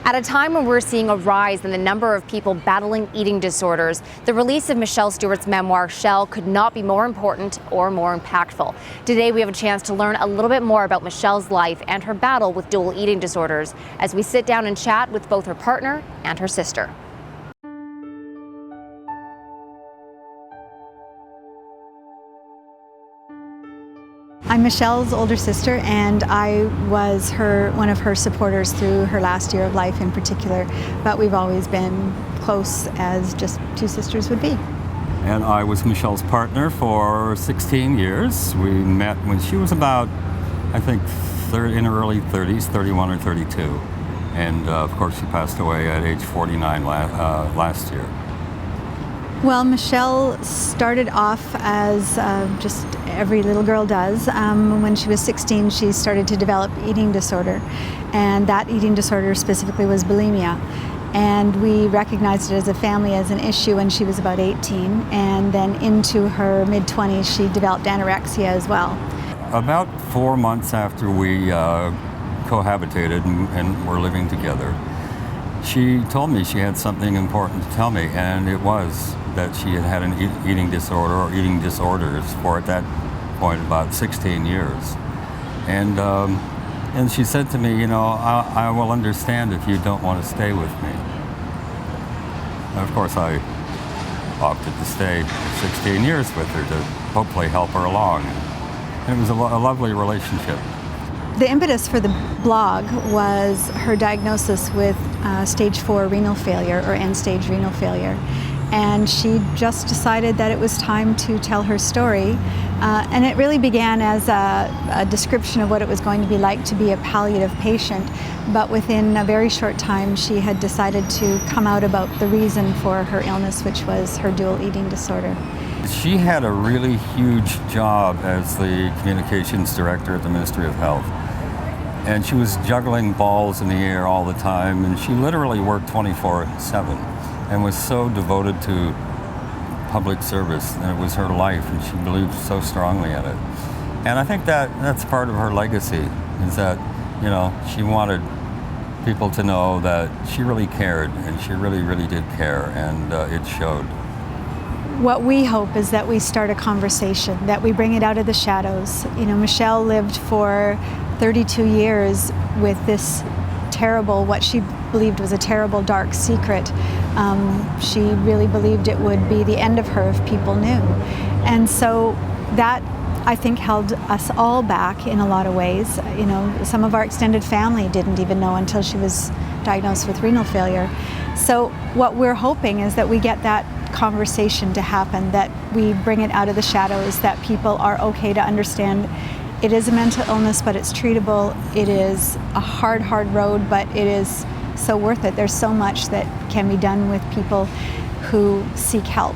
At a time when we're seeing a rise in the number of people battling eating disorders, the release of Michelle Stewart's memoir, Shell, could not be more important or more impactful. Today, we have a chance to learn a little bit more about Michelle's life and her battle with dual eating disorders as we sit down and chat with both her partner and her sister. I'm Michelle's older sister, and I was one of her supporters through her last year of life in particular, but we've always been close as just two sisters would be. And I was Michelle's partner for 16 years. We met when she was about, I think, in her early 30s, 31 or 32. And of course she passed away at age 49 last year. Well, Michelle started off as just every little girl does. When she was 16, she started to develop eating disorder, and that eating disorder specifically was bulimia. And we recognized it as a family as an issue when she was about 18, and then into her mid-20s she developed anorexia as well. About 4 months after we cohabitated and were living together, she told me she had something important to tell me, and it was that she had had an eating disorder or eating disorders for, at that point, about 16 years. And she said to me, you know, I will understand if you don't want to stay with me. And of course, I opted to stay 16 years with her to hopefully help her along. And it was a lovely relationship. The impetus for the blog was her diagnosis with stage 4 renal failure, or end-stage renal failure. And she just decided that it was time to tell her story. And it really began as a description of what it was going to be like to be a palliative patient. But within a very short time, she had decided to come out about the reason for her illness, which was her dual eating disorder. She had a really huge job as the communications director at the Ministry of Health. And she was juggling balls in the air all the time, and she literally worked 24/7 and was so devoted to public service, and it was her life, and she believed so strongly in it. And I think that's part of her legacy, is that, you know, she wanted people to know that she really cared, and she really, really did care, and it showed. What we hope is that we start a conversation, that we bring it out of the shadows. You know, Michelle lived for 32 years with this terrible, what she believed was a terrible, dark secret. She really believed it would be the end of her if people knew. And so that, I think, held us all back in a lot of ways. You know, some of our extended family didn't even know until she was diagnosed with renal failure. So what we're hoping is that we get that conversation to happen, that we bring it out of the shadows, that people are okay to understand it is a mental illness, but it's treatable. It is a hard, hard road, but it is so worth it. There's so much that can be done with people who seek help.